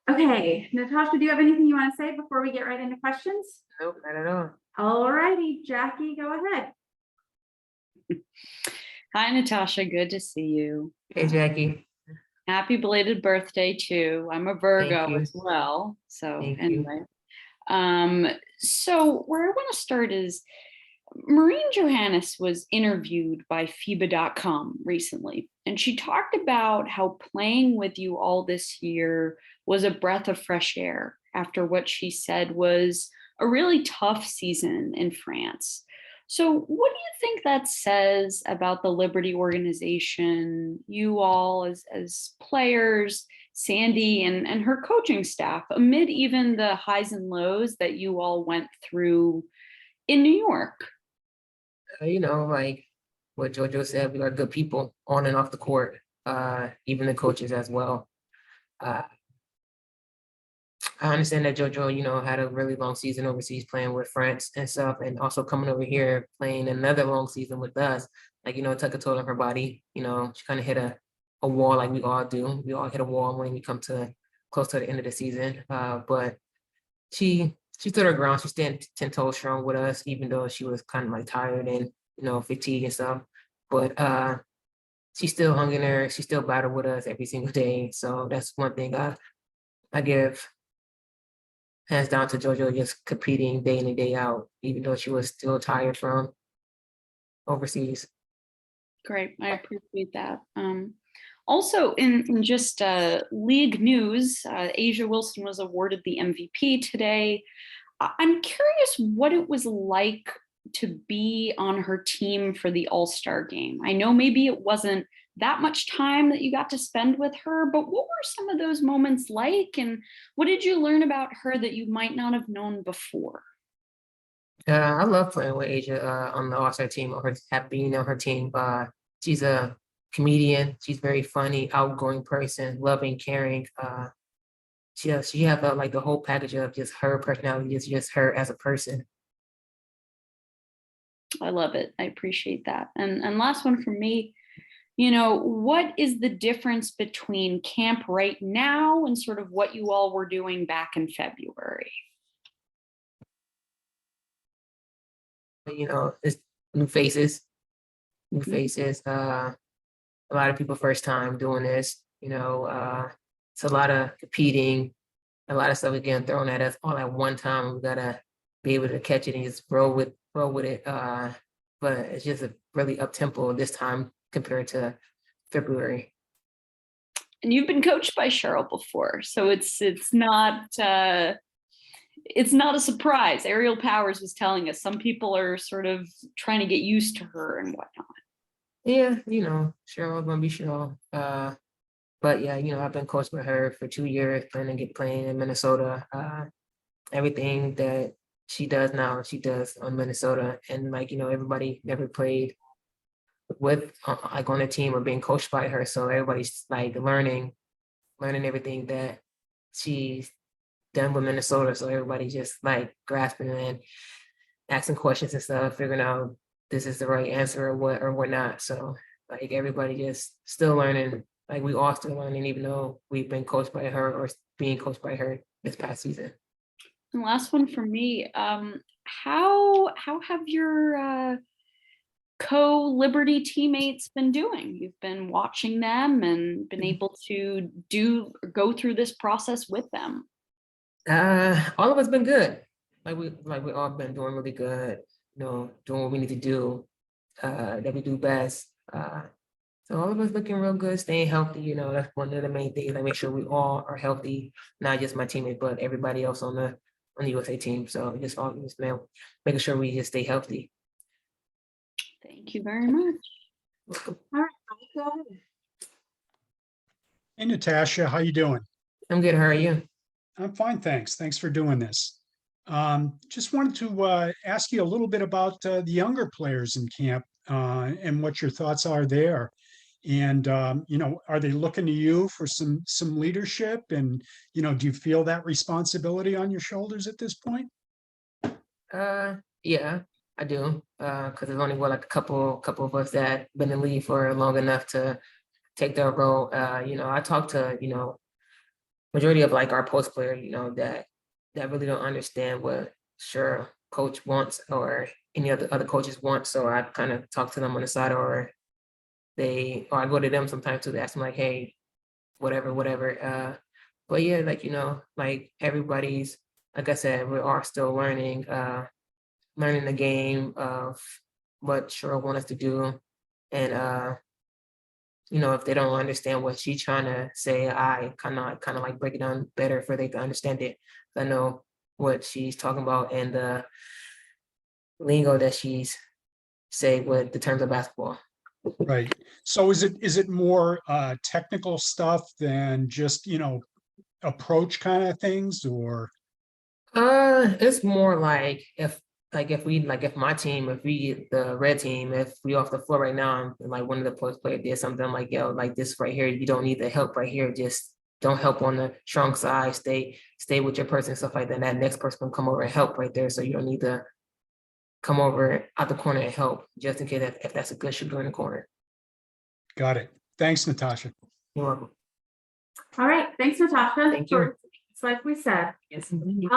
Okay, Natasha, do you have anything you want to say before we get right into questions? Nope, not at all. All righty, Jackie, go ahead. Hi, Natasha. Good to see you. Hey, Jackie. Happy belated birthday too. I'm a Virgo you. as well. So Thank you. anyway, so where I want to start is Maureen Johannes was interviewed by FIBA.com recently, and she talked about how playing with you all this year was a breath of fresh air after what she said was a really tough season in France. So, what do you think that says about the Liberty organization, you all as players, Sandy and her coaching staff, amid even the highs and lows that you all went through in New York? Like what JoJo said, we are good people on and off the court, even the coaches as well. Uh, I understand that JoJo, had a really long season overseas playing with France and stuff, and also coming over here playing another long season with us. Like, it took a toll on her body. She kind of hit a wall like we all do. We all hit a wall when we come to close to the end of the season. But she stood her ground. She stand 10 toes strong with us, even though she was kind of like tired and fatigued and stuff. But she still hung in there. She still battled with us every single day. So that's one thing I give hands down to JoJo, just competing day in and day out, even though she was still tired from overseas. Great, I appreciate that. Also, in just league news, Asia Wilson was awarded the MVP today. I'm curious what it was like to be on her team for the All Star game. I know maybe it wasn't that much time that you got to spend with her, but what were some of those moments like, and what did you learn about her that you might not have known before? I love playing with Asia on the All Star team, or being on her team. She's a comedian. She's very funny, outgoing person, loving, caring. She have like the whole package of just her personality, is just her as a person. I love it. I appreciate that. And last one from me, what is the difference between camp right now and sort of what you all were doing back in February? It's new faces, a lot of people first time doing this, it's a lot of competing, a lot of stuff again thrown at us all at one time. We gotta be able to catch it and just roll with it. But it's just a really up tempo this time compared to February. And you've been coached by Cheryl before, so it's not a surprise. Ariel Powers was telling us some people are sort of trying to get used to her and whatnot. Yeah, Cheryl gonna be Cheryl. But yeah, I've been coached by her for 2 years, playing in Minnesota. Everything that she does now, she does on Minnesota, and everybody never played with like on a team or being coached by her, so everybody's like learning everything that she's done with Minnesota. So everybody just like grasping and asking questions and stuff, figuring out this is the right answer or what not. So like everybody just still learning, like we all still learning, even though we've been coached by her or being coached by her this past season. And last one for me, how have your co-Liberty teammates been doing? You've been watching them and been able to go through this process with them. All of us been good. We all been doing really good, doing what we need to do, that we do best. So all of us looking real good, staying healthy, that's one of the main things. Make sure we all are healthy, not just my teammates, but everybody else on the USA team. So just making sure we just stay healthy. Thank you very much. All right, go ahead. Hey, Natasha, how you doing? I'm good. How are you? I'm fine, thanks. Thanks for doing this. Just wanted to ask you a little bit about the younger players in camp and what your thoughts are there. And are they looking to you for some leadership? And do you feel that responsibility on your shoulders at this point? Yeah, I do. Because there's only like a couple of us that been in the league for long enough to take that role. I talked to majority of like our post players, you know, that really don't understand what sure coach wants or any other coaches want. So I kind of talk to them on the side, or I go to them sometimes to ask them like, hey, whatever. But yeah, like, you know, like everybody's, like I said, we are still learning the game of what Cheryl wants us to do. And you know, if they don't understand what she's trying to say, I kind of like break it down better for they to understand it. I know what she's talking about and the lingo that she's say with the terms of basketball. Right. So is it more technical stuff than just, you know, approach kind of things, or? It's more like if my team, if we the red team, if we off the floor right now and like one of the post players did something like, yo, like this right here, you don't need the help right here, just don't help on the strong side, stay with your person, stuff like that. That next person will come over and help right there. So you don't need to come over out the corner and help, just in case if that's a good shooter in the corner. Got it. Thanks, Natasha. You're welcome. All right, thanks, Natasha. Thank you. It's like we said. Yes, indeed.